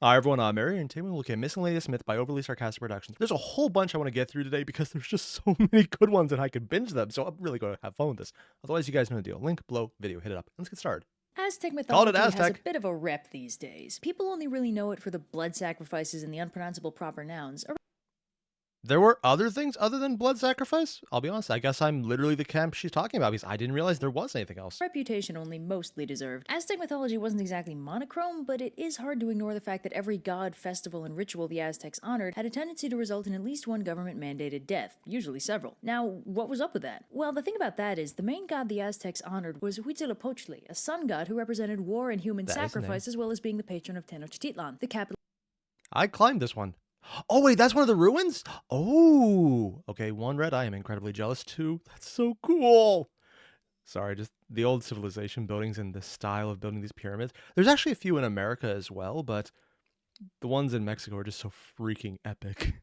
Hi everyone, I'm Airier, and today we'll look at Miscellaneous Myth by Overly Sarcastic Productions. There's a whole bunch I want to get through today because there's just so many good ones and I could binge them, so I'm really going to have fun with this. Otherwise, you guys know the deal. Link below, video, hit it up. Let's get started. Aztec Called it mythology has a Aztec. bit of a rep these days. People only really know it for the blood sacrifices and the unpronounceable proper nouns. There were other things other than blood sacrifice? I'll be honest, I guess I'm literally the camp she's talking about because I didn't realize there was anything else. Reputation only mostly deserved. Aztec mythology wasn't exactly monochrome, but it is hard to ignore the fact that every god, festival, and ritual the Aztecs honored had a tendency to result in at least one government-mandated death, usually several. Now, what was up with that? Well, the thing about that is, the main god the Aztecs honored was Huitzilopochtli, a sun god who represented war and human sacrifice as well as being the patron of Tenochtitlan, the capital. I climbed this one. Oh wait, that's one of the ruins? Oh, okay, one red, I am incredibly jealous. Two, that's so cool. Sorry, just the old civilization buildings and the style of building these pyramids. There's actually a few in America as well, but the ones in Mexico are just so freaking epic.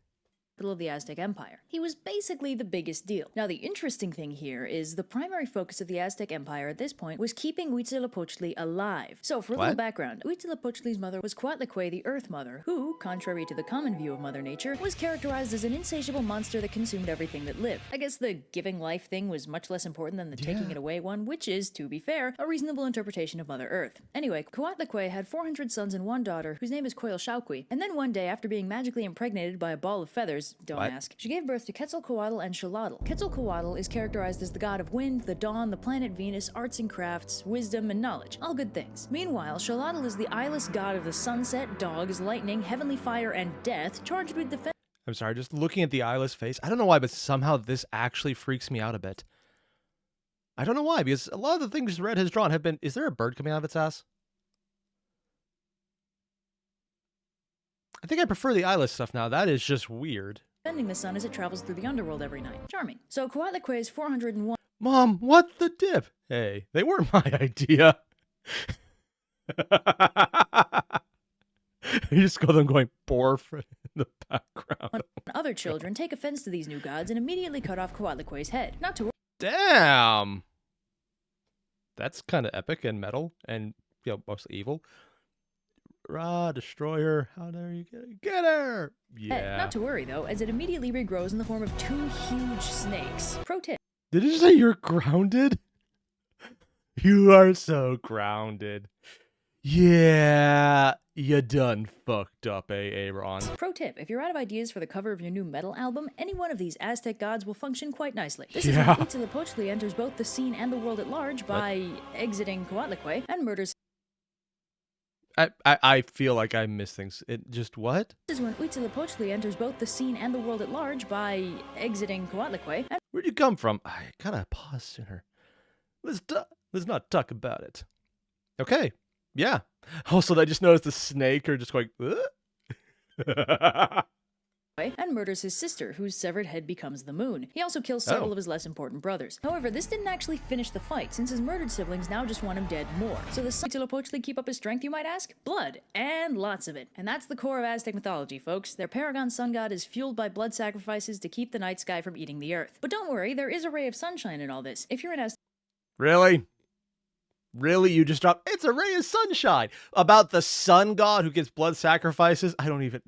Of the Aztec Empire. He was basically the biggest deal. Now, the interesting thing here is the primary focus of the Aztec Empire at this point was keeping Huitzilopochtli alive. So, for a little background, Huitzilopochtli's mother was Coatlicue, the Earth Mother, who, contrary to the common view of Mother Nature, was characterized as an insatiable monster that consumed everything that lived. I guess the giving life thing was much less important than the taking it away one, which is, to be fair, a reasonable interpretation of Mother Earth. Anyway, Coatlicue had 400 sons and one daughter, whose name is Coilxauhqui, and then one day, after being magically impregnated by a ball of feathers, don't ask, she gave birth to Quetzalcoatl and Xolotl. Quetzalcoatl is characterized as the god of wind, the dawn, the planet Venus, arts and crafts, wisdom, and knowledge. All good things. Meanwhile, Xolotl is the eyeless god of the sunset, dogs, lightning, heavenly fire, and death, charged with defense. I'm sorry, just looking at the eyeless face. I don't know why, but somehow this actually freaks me out a bit. I don't know why, because a lot of the things Red has drawn have been... Is there a bird coming out of its ass? I think I prefer the eyeless stuff now. That is just weird. Defending the sun as it travels through the underworld every night. Charming. So Coatlicue's 401... Mom, what the dip? Hey, they weren't my idea. You just got them going borf in the background. Other children take offense to these new gods and immediately cut off Coatlicue's head. Not to... Damn! That's kind of epic and metal and, you know, mostly evil. Ra, destroyer, how dare you get her? Yeah. Not to worry though, as it immediately regrows in the form of two huge snakes. Pro tip. Did you say you're grounded? You are so grounded. Yeah, you done fucked up, Aaron. Pro tip, if you're out of ideas for the cover of your new metal album, any one of these Aztec gods will function quite nicely. This is when Huitzilopochtli enters both the scene and the world at large by exiting Coatlicue and murders. I feel like I missed things. It just what? This is when Huitzilopochtli enters both the scene and the world at large by exiting Coatlicue. Where'd you come from? I gotta pause sooner. Let's not talk about it. Okay. Yeah. Also, I just noticed the snake are just going. And murders his sister, whose severed head becomes the moon. He also kills several of his less important brothers. However, this didn't actually finish the fight, since his murdered siblings now just want him dead more. So the son Huitzilopochtli keep up his strength, you might ask? Blood. And lots of it. And that's the core of Aztec mythology, folks. Their paragon sun god is fueled by blood sacrifices to keep the night sky from eating the earth. But don't worry, there is a ray of sunshine in all this. If you're an Aztec... Really? Really? You just dropped... It's a ray of sunshine! About the sun god who gets blood sacrifices? I don't even...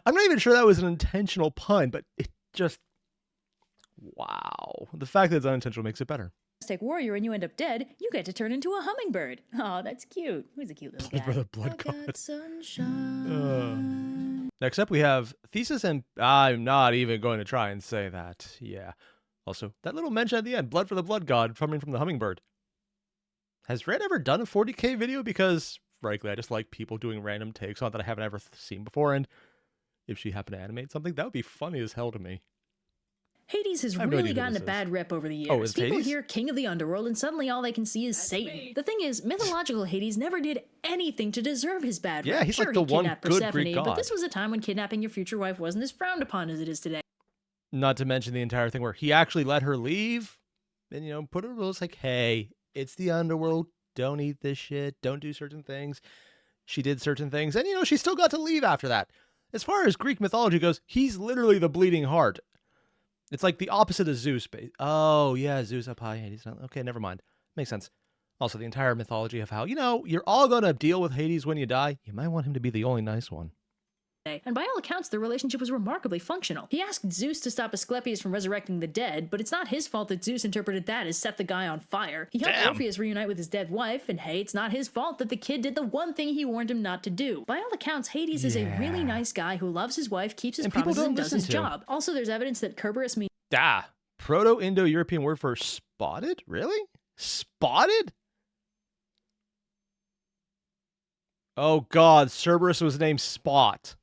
I'm not even sure that was an intentional pun, but it just... Wow. The fact that it's unintentional makes it better. Aztec warrior and you end up dead, you get to turn into a hummingbird. Oh, that's cute. Who's a cute little guy? For the blood god. Sunshine. Next up, we have Theseus and... I'm not even going to try and say that. Yeah. Also, that little mention at the end, blood for the blood god, coming from the hummingbird. Has Red ever done a 40k video? Because, frankly, I just like people doing random takes on that I haven't ever seen before, and if she happened to animate something, that would be funny as hell to me. Hades has really gotten a bad rep over the years. Oh, is People Hades? hear King of the Underworld and suddenly all they can see is Satan. The thing is, mythological Hades never did anything to deserve his bad rep. Yeah, he's like the one good Persephone, Greek god. But this was a time when kidnapping your future wife wasn't as frowned upon as it is today. Not to mention the entire thing where he actually let her leave and, you know, put her rules like, hey, it's the underworld. Don't eat this shit. Don't do certain things. She did certain things. And, you know, she still got to leave after that. As far as Greek mythology goes, he's literally the bleeding heart. It's like the opposite of Zeus. Oh, yeah, Zeus up high. He's not... Okay, never mind. Makes sense. Also, the entire mythology of how, you're all going to deal with Hades when you die. You might want him to be the only nice one. And by all accounts, their relationship was remarkably functional. He asked Zeus to stop Asclepius from resurrecting the dead, but it's not his fault that Zeus interpreted that as set the guy on fire. He helped Orpheus reunite with his dead wife, and hey, it's not his fault that the kid did the one thing he warned him not to do. By all accounts, Hades is a really nice guy who loves his wife, keeps his promises, and does his job. Also, there's evidence that Kerberos means... Proto-Indo-European word for spotted? Really? Spotted? Oh god, Cerberus was named Spot.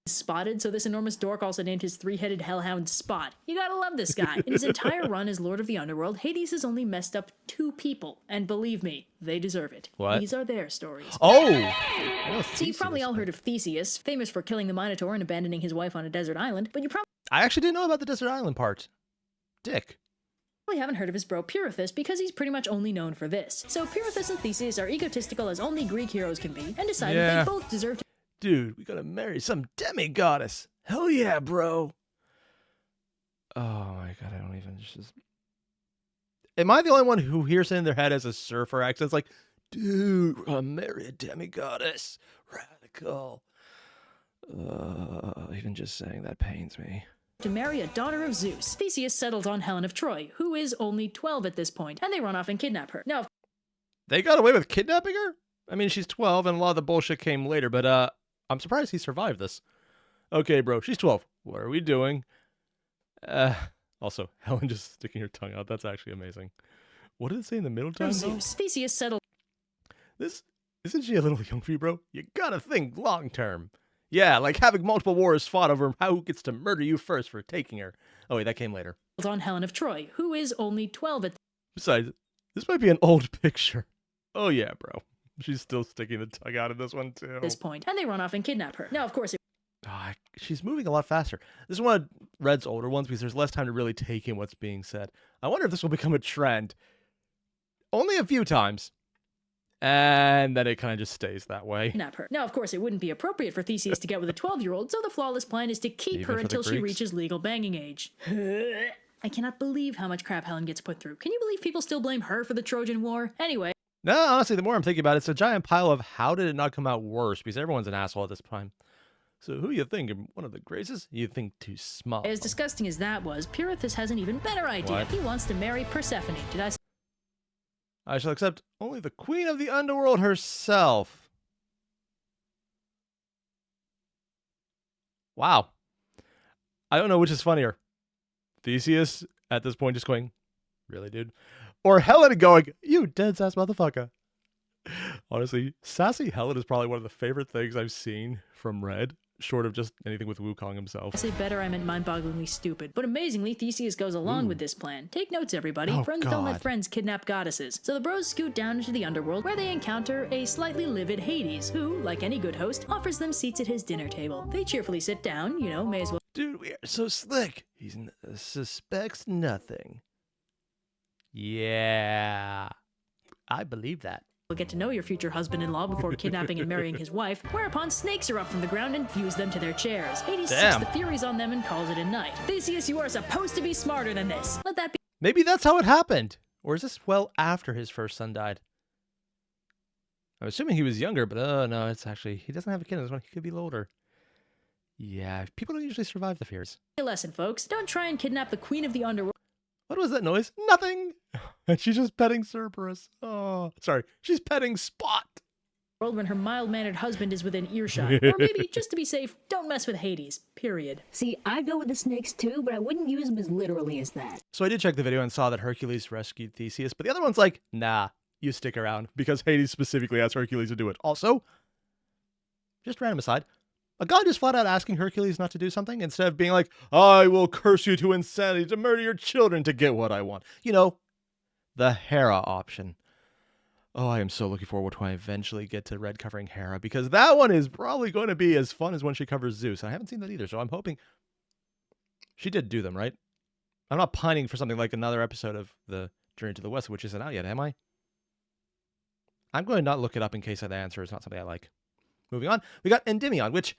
Spotted, so this enormous dork also named his three-headed hellhound Spot. You gotta love this guy. In his entire run as Lord of the Underworld, Hades has only messed up 2 people, and believe me, they deserve it. What? These are their stories. Oh! So you've probably all heard of Theseus, famous for killing the Minotaur and abandoning his wife on a desert island, but you I actually didn't know about the desert island part. Dick. probably haven't heard of his bro Pirithous because he's pretty much only known for this. So Pirithous and Theseus are egotistical as only Greek heroes can be, and decided they both deserve to... Dude, we gotta marry some demigoddess. Hell yeah, bro. Oh my god, I don't even just... Am I the only one who hears it in their head as a surfer accent? It's like, dude, we're gonna marry a demigoddess. Radical. Even just saying that pains me. To marry a daughter of Zeus. Theseus settles on Helen of Troy, who is only 12 at this point, and they run off and kidnap her. Now, They got away with kidnapping her? I mean, she's 12 and a lot of the bullshit came later, but I'm surprised he survived this. Okay, bro, she's 12. What are we doing? Also, Helen just sticking her tongue out. That's actually amazing. What did it say in the middle time, though? Zeus. Theseus settled... Isn't she a little young for you, bro? You gotta think long term. Yeah, like having multiple wars fought over who gets to murder you first for taking her. Oh wait, that came later. On Helen of Troy, who is only 12 at Besides, this might be an old picture. Oh yeah, bro. She's still sticking the tongue out in this one too. this point, and they run off and kidnap her. Now, of course, She's moving a lot faster. This is one of Red's older ones because there's less time to really take in what's being said. I wonder if this will become a trend. Only a few times. And then it kind of just stays that way. Kidnap her. Now, of course, it wouldn't be appropriate for Theseus to get with a 12-year-old, so the flawless plan is to keep her until she reaches legal banging age. I cannot believe how much crap Helen gets put through. Can you believe people still blame her for the Trojan War? Anyway. No, honestly, the more I'm thinking about it, it's a giant pile of how did it not come out worse, because everyone's an asshole at this time. So who you think? One of the Graces? You think too small. As disgusting as that was, Pirithous has an even better idea. What? He wants to marry Persephone. Did I say... I shall accept only the queen of the underworld herself. Wow. I don't know which is funnier. Theseus at this point just going, really, dude? Or Helen going, you dead sass motherfucker. Honestly, sassy Helen is probably one of the favorite things I've seen from Red, short of just anything with Wukong himself. I say better, I meant mind-bogglingly stupid. But amazingly, Theseus goes along with this plan. Take notes, everybody. Oh, Friends don't let friends kidnap goddesses. So the bros scoot down into the underworld, where they encounter a slightly livid Hades, who, like any good host, offers them seats at his dinner table. They cheerfully sit down, may as well... Dude, we are so slick. He suspects nothing. Yeah. I believe that. We'll get to know your future husband-in-law before kidnapping and marrying his wife, whereupon snakes are up from the ground and fuse them to their chairs. Hades sicks the Furies on them and calls it a night. Theseus, you are supposed to be smarter than this. Let that be... Maybe that's how it happened. Or is this well after his first son died? I'm assuming he was younger, but no, it's actually... He doesn't have a kid in this one. He could be older. Yeah, people don't usually survive the fears. A lesson, folks. Don't try and kidnap the queen of the underworld. What was that noise? Nothing! And she's just petting Cerberus. Oh, sorry. She's petting Spot. When her mild-mannered husband is within earshot. Or maybe, just to be safe, don't mess with Hades. Period. See, I'd go with the snakes too, but I wouldn't use them as literally as that. So I did check the video and saw that Hercules rescued Theseus, but the other one's like, nah, you stick around, because Hades specifically asked Hercules to do it. Also, just random aside, a god just flat out asking Hercules not to do something instead of being like, I will curse you to insanity to murder your children to get what I want. You know, the Hera option. Oh, I am so looking forward to when I eventually get to Red covering Hera, because that one is probably going to be as fun as when she covers Zeus. I haven't seen that either, so I'm hoping... She did do them, right? I'm not pining for something like another episode of the Journey to the West, which isn't out yet, am I? I'm going to not look it up in case that answer is not something I like. Moving on, we got Endymion, which...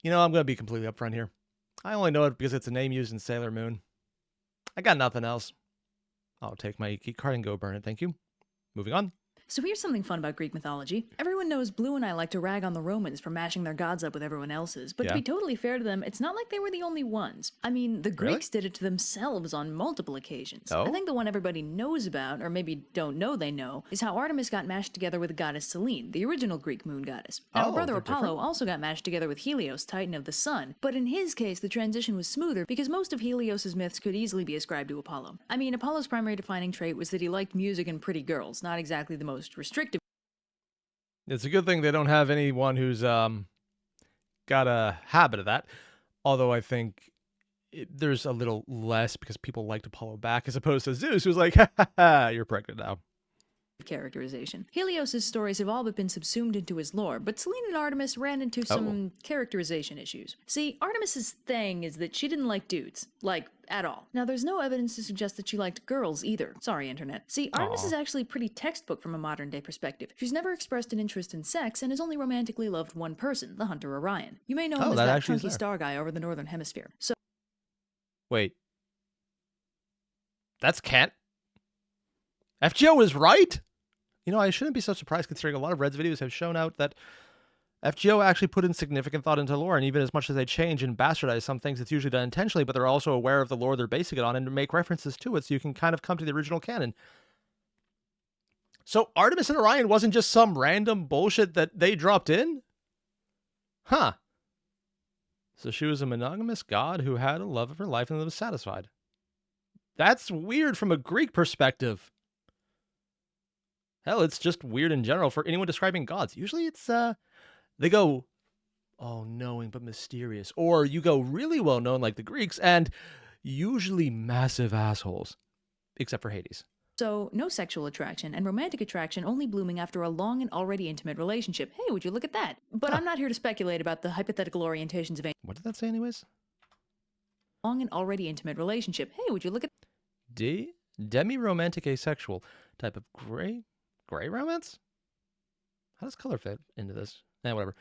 I'm going to be completely upfront here. I only know it because it's a name used in Sailor Moon. I got nothing else. I'll take my geek card and go burn it. Thank you. Moving on. So here's something fun about Greek mythology. Everyone knows Blue and I like to rag on the Romans for mashing their gods up with everyone else's, but to be totally fair to them, it's not like they were the only ones. I mean, the Greeks did it to themselves on multiple occasions. I think the one everybody knows about, or maybe don't know they know, is how Artemis got mashed together with the goddess Selene, the original Greek moon goddess. Now, her brother Apollo also got mashed together with Helios, titan of the sun, but in his case, the transition was smoother because most of Helios's myths could easily be ascribed to Apollo. I mean, Apollo's primary defining trait was that he liked music and pretty girls, not exactly the most restrictive. It's a good thing they don't have anyone who's got a habit of that. Although I think there's a little less because people liked Apollo back as opposed to Zeus, who's like, ha ha ha, you're pregnant now. Characterization. Helios's stories have all but been subsumed into his lore, but Selene and Artemis ran into some characterization issues. See, Artemis's thing is that she didn't like dudes. Like, at all. Now, there's no evidence to suggest that she liked girls either. Sorry, Internet. See, Artemis is actually pretty textbook from a modern-day perspective. She's never expressed an interest in sex and has only romantically loved one person, the hunter Orion. You may know him as that chunky star guy over the northern hemisphere. So, wait. That's Kent? FGO is right? You know, I shouldn't be so surprised considering a lot of Red's videos have shown out that FGO actually put in significant thought into lore, and even as much as they change and bastardize some things, it's usually done intentionally, but they're also aware of the lore they're basing it on and make references to it so you can kind of come to the original canon. So Artemis and Orion wasn't just some random bullshit that they dropped in? Huh. So she was a monogamous god who had a love of her life and was satisfied. That's weird from a Greek perspective. Hell, it's just weird in general for anyone describing gods. Usually it's, they go, oh, knowing but mysterious. Or you go really well known like the Greeks and usually massive assholes. Except for Hades. So, no sexual attraction and romantic attraction only blooming after a long and already intimate relationship. Hey, would you look at that? But I'm not here to speculate about the hypothetical orientations of what did that say anyways? Long and already intimate relationship. Hey, would you look at demi-romantic asexual type of gray romance? How does color fit into this? Whatever.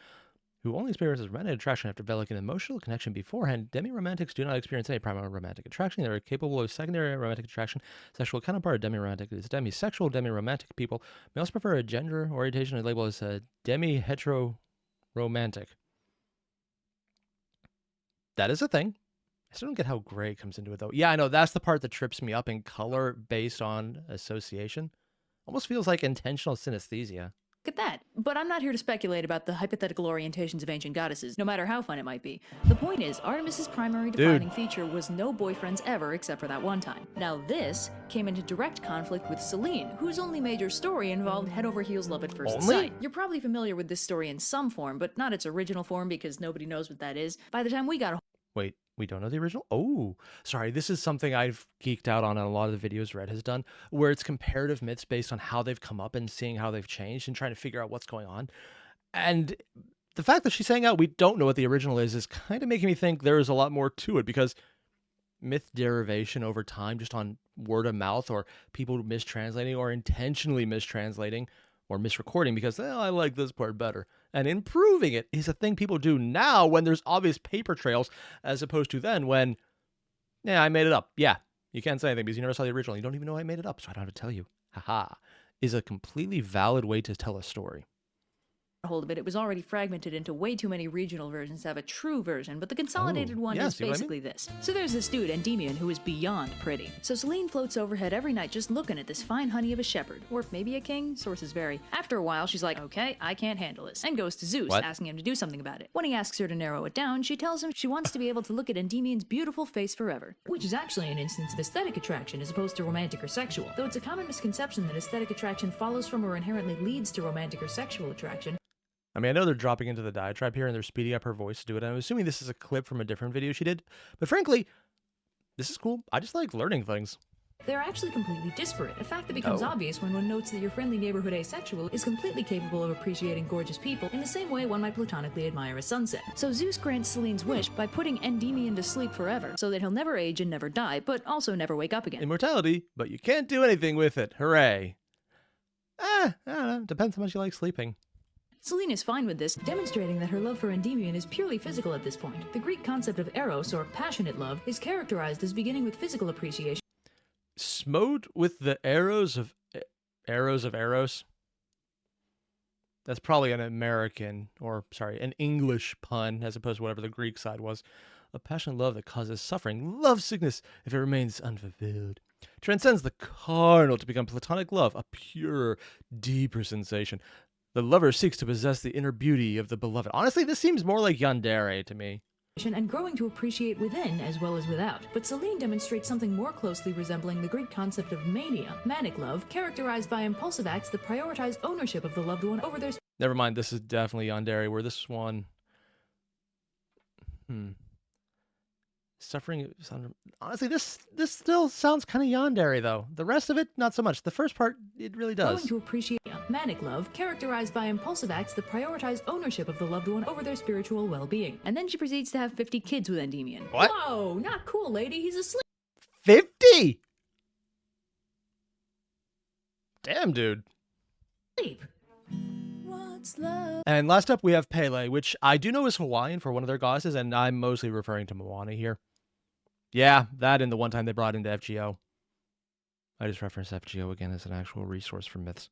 Who only experiences romantic attraction after developing an emotional connection beforehand. Demi-romantics do not experience any primary romantic attraction. They are capable of secondary romantic attraction. Sexual counterpart of demi-romantic is demisexual. Demi-romantic people may also prefer a gender orientation and label as demi-hetero-romantic. That is a thing. I still don't get how gray comes into it, though. Yeah, I know. That's the part that trips me up in color based on association. Almost feels like intentional synesthesia. Look at that. But I'm not here to speculate about the hypothetical orientations of ancient goddesses, no matter how fun it might be. The point is, Artemis's primary defining feature was no boyfriends ever except for that one time. Now this came into direct conflict with Selene, whose only major story involved head-over-heels love at first sight. You're probably familiar with this story in some form, but not its original form because nobody knows what that is. By the time we got Wait, we don't know the original? Oh, sorry. This is something I've geeked out on a lot of the videos Red has done, where it's comparative myths based on how they've come up and seeing how they've changed and trying to figure out what's going on. And the fact that she's saying out we don't know what the original is kind of making me think there is a lot more to it, because myth derivation over time just on word of mouth or people mistranslating or intentionally mistranslating or misrecording because, I like this part better, and improving it is a thing people do now when there's obvious paper trails, as opposed to then when, I made it up. Yeah, you can't say anything because you never saw the original. You don't even know I made it up, so I don't have to tell you. Haha. Is a completely valid way to tell a story. Hold of it, it was already fragmented into way too many regional versions to have a true version, but the consolidated one is basically this. So there's this dude, Endymion, who is beyond pretty. So Selene floats overhead every night just looking at this fine honey of a shepherd, or maybe a king, sources vary. After a while, she's like, okay, I can't handle this, and goes to Zeus, asking him to do something about it. When he asks her to narrow it down, she tells him she wants to be able to look at Endymion's beautiful face forever, which is actually an instance of aesthetic attraction as opposed to romantic or sexual, though it's a common misconception that aesthetic attraction follows from or inherently leads to romantic or sexual attraction. I mean, I know they're dropping into the diatribe here and they're speeding up her voice to do it. I'm assuming this is a clip from a different video she did. But frankly, this is cool. I just like learning things. They're actually completely disparate, a fact that becomes obvious when one notes that your friendly neighborhood asexual is completely capable of appreciating gorgeous people in the same way one might platonically admire a sunset. So Zeus grants Selene's wish by putting Endymion to sleep forever, so that he'll never age and never die, but also never wake up again. Immortality, but you can't do anything with it. Hooray. I don't know. Depends how much you like sleeping. Selene is fine with this, demonstrating that her love for Endymion is purely physical at this point. The Greek concept of eros, or passionate love, is characterized as beginning with physical appreciation smote with the arrows of Eros. That's probably an American, or sorry, an English pun, as opposed to whatever the Greek side was. A passionate love that causes suffering, love sickness, if it remains unfulfilled. Transcends the carnal to become platonic love, a purer, deeper sensation. The lover seeks to possess the inner beauty of the beloved. Honestly, this seems more like yandere to me. And growing to appreciate within as well as without. But Celine demonstrates something more closely resembling the Greek concept of mania, manic love, characterized by impulsive acts that prioritize ownership of the loved one over their... Never mind, this is definitely yandere, where this one... Suffering... Honestly, this still sounds kind of yandere, though. The rest of it, not so much. The first part, it really does. Growing to appreciate manic love, characterized by impulsive acts that prioritize ownership of the loved one over their spiritual well-being. And then she proceeds to have 50 kids with Endymion. What? Whoa, not cool, lady. He's asleep. 50? Damn, dude. What's love? And last up, we have Pele, which I do know is Hawaiian for one of their goddesses, and I'm mostly referring to Moana here. Yeah, that and the one time they brought into FGO. I just referenced FGO again as an actual resource for myths.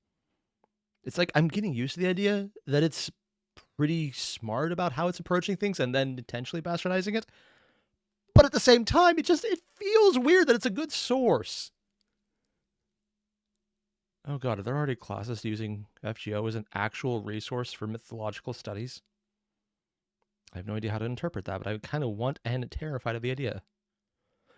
It's like I'm getting used to the idea that it's pretty smart about how it's approaching things and then intentionally bastardizing it. But at the same time, it feels weird that it's a good source. Oh god, are there already classes using FGO as an actual resource for mythological studies? I have no idea how to interpret that, but I kind of want and terrified of the idea.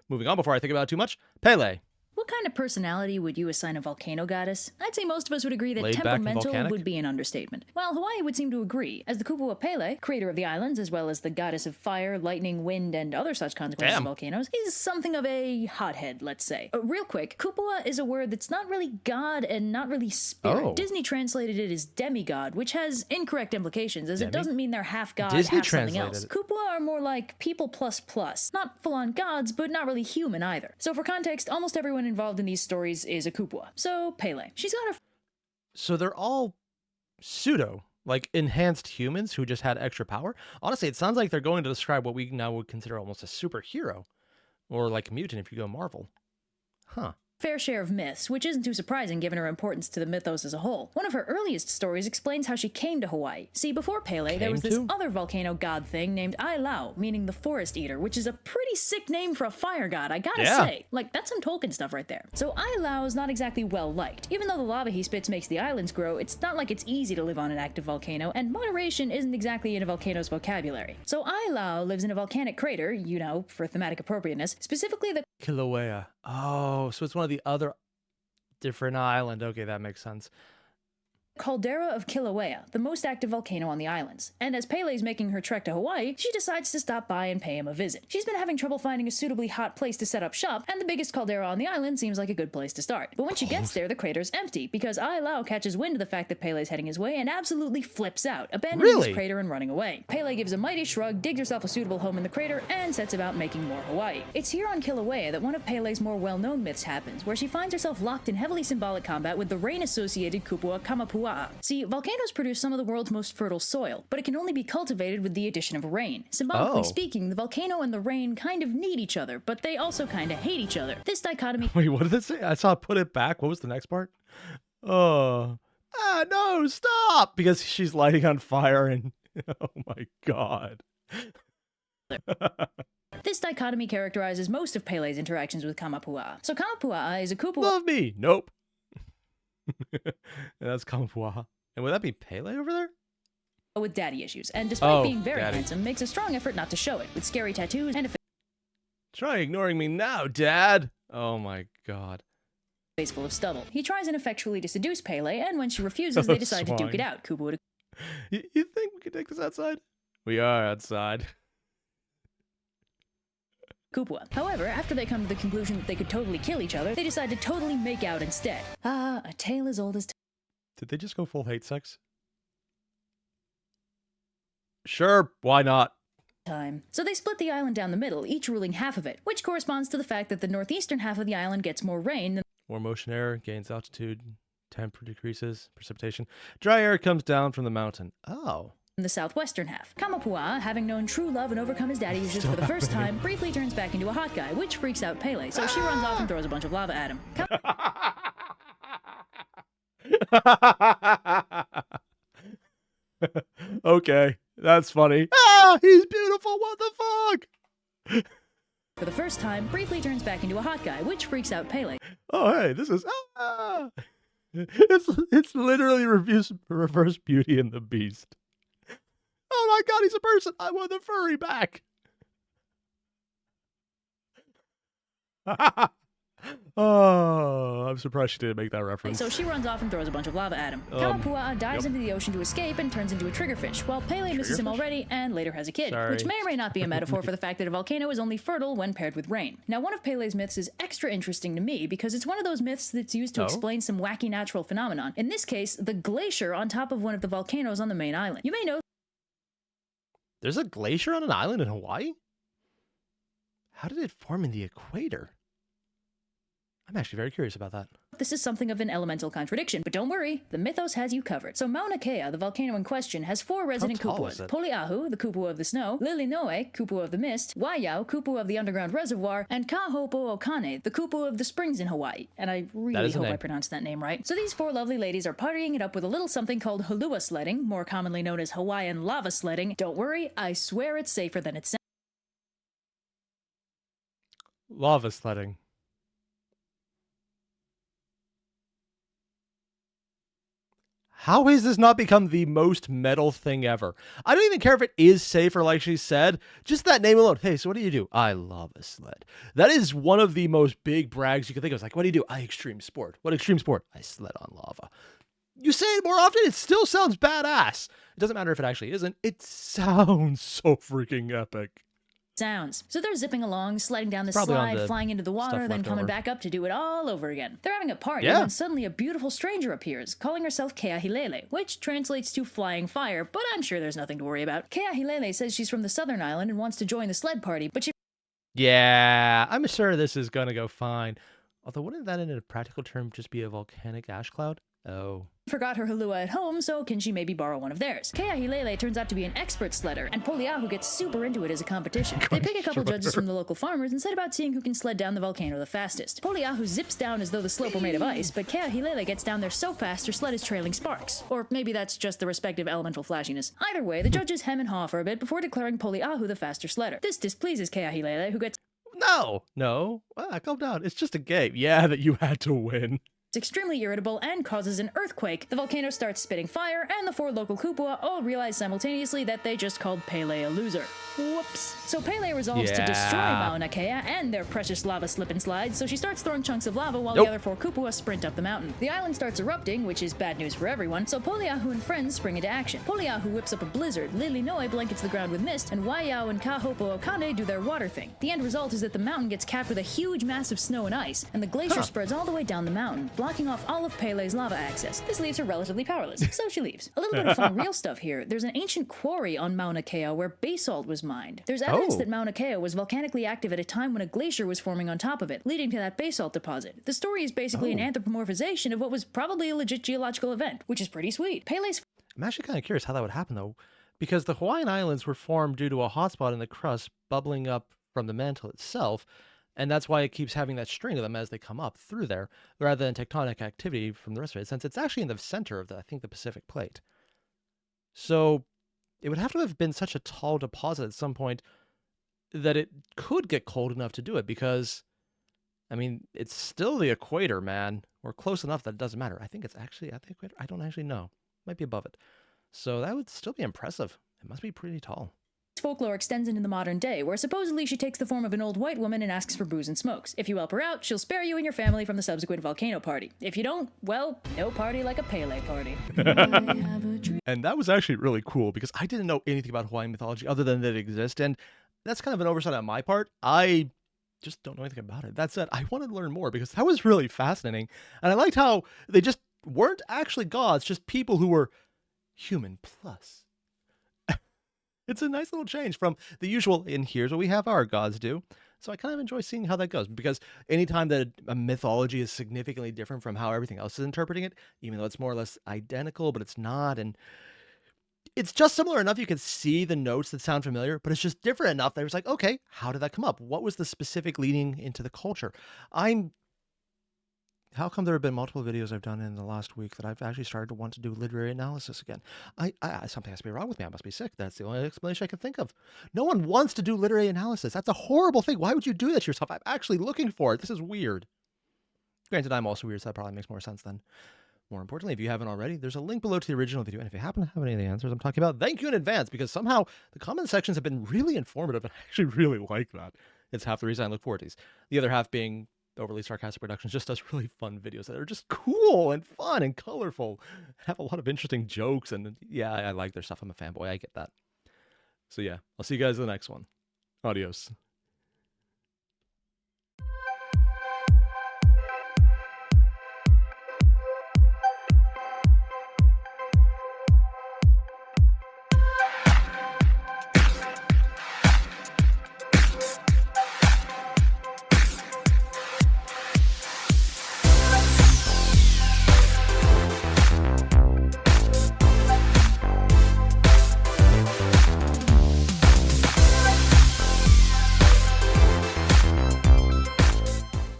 Moving on before I think about it too much, Pele. What kind of personality would you assign a volcano goddess? I'd say most of us would agree that Laid back and temperamental volcanic? would be an understatement. While Hawaii would seem to agree, as the Kupua Pele, creator of the islands, as well as the goddess of fire, lightning, wind, and other such consequences of volcanoes, is something of a hothead, let's say. Real quick, Kupua is a word that's not really god and not really spirit. Oh. Disney translated it as demigod, which has incorrect implications, as it doesn't mean they're half god, Disney half something translated else. it. Kupua are more like people plus plus. Not full-on gods, but not really human either. So for context, almost everyone involved in these stories is a Kupua. So, Pele. She's got a... So they're all pseudo, like enhanced humans who just had extra power? Honestly, it sounds like they're going to describe what we now would consider almost a superhero. Or like a mutant if you go Marvel. Huh. fair share of myths, which isn't too surprising given her importance to the mythos as a whole. One of her earliest stories explains how she came to Hawaii. See, before Pele, there was this other volcano god thing named Ailau, meaning the forest eater, which is a pretty sick name for a fire god, I gotta say. Like, that's some Tolkien stuff right there. So Ailau is not exactly well liked. Even though the lava he spits makes the islands grow, it's not like it's easy to live on an active volcano, and moderation isn't exactly in a volcano's vocabulary. So Ailau lives in a volcanic crater, you know, for thematic appropriateness, specifically the Kilauea. Oh, so it's one of the other different island. Okay, that makes sense. caldera of Kilauea, the most active volcano on the islands. And as Pele's making her trek to Hawaii, she decides to stop by and pay him a visit. She's been having trouble finding a suitably hot place to set up shop, and the biggest caldera on the island seems like a good place to start. But when she gets there, the crater's empty, because Ailau catches wind of the fact that Pele's heading his way and absolutely flips out, abandoning his crater and running away. Pele gives a mighty shrug, digs herself a suitable home in the crater, and sets about making more Hawaii. It's here on Kilauea that one of Pele's more well-known myths happens, where she finds herself locked in heavily symbolic combat with the rain-associated kupua Kamapua'a. See, volcanoes produce some of the world's most fertile soil, but it can only be cultivated with the addition of rain. Symbolically speaking, the volcano and the rain kind of need each other, but they also kind of hate each other. This dichotomy— Wait, what did it say? I saw it put it back. What was the next part? Oh. Ah, no, stop! Because she's lighting on fire and... Oh my god. This dichotomy characterizes most of Pele's interactions with Kamapua'a. So Kamapua'a is a kupua— Love me! Nope. And that's Kamapua'a. And would that be Pele over there? with daddy issues, and despite being very handsome, makes a strong effort not to show it, with scary tattoos and a Try ignoring me now, Dad! Oh my god. face full of stubble. He tries ineffectually to seduce Pele, and when she refuses, they decide to duke it out. Kupua You think we could take this outside? We are outside. Kupua. However, after they come to the conclusion that they could totally kill each other, they decide to totally make out instead. Ah, a tale as old as Did they just go full hate sex? Sure, why not? time. So they split the island down the middle, each ruling half of it, which corresponds to the fact that the northeastern half of the island gets more rain than More motion air, gains altitude, temperature decreases, precipitation. Dry air comes down from the mountain. Oh. the southwestern half. Kamapuaa, having known true love and overcome his daddy issues for the first time, briefly turns back into a hot guy, which freaks out Pele, so she runs off and throws a bunch of lava at him. Okay, that's funny. Ah, he's beautiful. What the fuck? For the first time, briefly turns back into a hot guy, which freaks out Pele. Oh, hey, this is it's literally reverse Beauty and the Beast. Oh my God, he's a person. I want the furry back. Oh, I'm surprised she didn't make that reference. So she runs off and throws a bunch of lava at him. Kamapuaa dives into the ocean to escape and turns into a triggerfish, while Pele misses him already and later has a kid, which may or may not be a metaphor for the fact that a volcano is only fertile when paired with rain. Now, one of Pele's myths is extra interesting to me because it's one of those myths that's used to explain some wacky natural phenomenon. In this case, the glacier on top of one of the volcanoes on the main island. You may know there's a glacier on an island in Hawaii? How did it form in the equator? I'm actually very curious about that. this is something of an elemental contradiction, but don't worry, the mythos has you covered. So Mauna Kea, the volcano in question, has 4 resident kupuas. Poliahu, the kupua of the snow, Lilinoe, kupua of the mist, Waiau, kupua of the underground reservoir, and Kaho'opo'okane, the kupua of the springs in Hawaii. And I really hope I pronounced that name right. So these 4 lovely ladies are partying it up with a little something called halua sledding, more commonly known as Hawaiian lava sledding. Don't worry, I swear it's safer than it sounds. Lava sledding. How has this not become the most metal thing ever? I don't even care if it is safer, like she said. Just that name alone. Hey, so what do you do? I lava sled. That is one of the most big brags you can think of. It's like, what do you do? I extreme sport. What extreme sport? I sled on lava. You say it more often, it still sounds badass. It doesn't matter if it actually isn't. It sounds so freaking epic. Sounds. So they're zipping along, sliding down the slide, flying into the water, then coming back up to do it all over again. They're having a party, and suddenly a beautiful stranger appears, calling herself Keahilele, which translates to flying fire, but I'm sure there's nothing to worry about. Keahilele says she's from the southern island and wants to join the sled party, but she... Yeah, I'm sure this is gonna go fine. Although, wouldn't that in a practical term just be a volcanic ash cloud? Oh. Forgot her halua at home, so can she maybe borrow one of theirs? Keahilele turns out to be an expert sledder, and Poliahu gets super into it as a competition. They pick a couple judges from the local farmers and set about seeing who can sled down the volcano the fastest. Poliahu zips down as though the slope were made of ice, but Keahilele gets down there so fast her sled is trailing sparks. Or maybe that's just the respective elemental flashiness. Either way, the judges hem and haw for a bit before declaring Poliahu the faster sledder. This displeases Keahilele, who gets... No. Calm down. It's just a game. Yeah, that you had to win. It's extremely irritable and causes an earthquake. The volcano starts spitting fire, and the 4 local kupua all realize simultaneously that they just called Pele a loser. Whoops. So Pele resolves to destroy Mauna Kea and their precious lava slip and slide, so she starts throwing chunks of lava while the other 4 kupua sprint up the mountain. The island starts erupting, which is bad news for everyone, so Poliahu and friends spring into action. Poliahu whips up a blizzard, Lilinoe blankets the ground with mist, and Waiau and Kaho'opo'okane do their water thing. The end result is that the mountain gets capped with a huge mass of snow and ice, and the glacier spreads all the way down the mountain, blocking off all of Pele's lava access. This leaves her relatively powerless, so she leaves. A little bit of fun real stuff here. There's an ancient quarry on Mauna Kea where basalt was mined. There's evidence that Mauna Kea was volcanically active at a time when a glacier was forming on top of it, leading to that basalt deposit. The story is basically an anthropomorphization of what was probably a legit geological event, which is pretty sweet. I'm actually kind of curious how that would happen, though, because the Hawaiian Islands were formed due to a hotspot in the crust bubbling up from the mantle itself, and that's why it keeps having that string of them as they come up through there, rather than tectonic activity from the rest of it, since it's actually in the center of the Pacific plate. So it would have to have been such a tall deposit at some point that it could get cold enough to do it, because, I mean, it's still the equator, man. We're close enough that it doesn't matter. I think it's actually at the equator. I don't actually know. Might be above it. So that would still be impressive. It must be pretty tall. Folklore extends into the modern day, where supposedly she takes the form of an old white woman and asks for booze and smokes. If you help her out, she'll spare you and your family from the subsequent volcano party. If you don't, well, no party like a Pele party. And that was actually really cool, because I didn't know anything about Hawaiian mythology other than that it exists, and that's kind of an oversight on my part. I just don't know anything about it. That said, I wanted to learn more, because that was really fascinating, and I liked how they just weren't actually gods, just people who were human plus. It's a nice little change from the usual, and here's what we have our gods do. So I kind of enjoy seeing how that goes, because anytime that a mythology is significantly different from how everything else is interpreting it, even though it's more or less identical, but it's not, and it's just similar enough you can see the notes that sound familiar, but it's just different enough that it was like, okay, how did that come up? What was the specific leaning into the culture? How come there have been multiple videos I've done in the last week that I've actually started to want to do literary analysis again? Something has to be wrong with me. I must be sick. That's the only explanation I can think of. No one wants to do literary analysis. That's a horrible thing. Why would you do that to yourself? I'm actually looking for it. This is weird. Granted, I'm also weird, so that probably makes more sense then. More importantly, if you haven't already, there's a link below to the original video. And if you happen to have any of the answers I'm talking about, thank you in advance, because somehow the comment sections have been really informative, and I actually really like that. It's half the reason I look forward to these. The other half being Overly Sarcastic Productions just does really fun videos that are just cool and fun and colorful, have a lot of interesting jokes, and yeah, I like their stuff. I'm a fanboy. I get that. So yeah, I'll see you guys in the next one. Adios.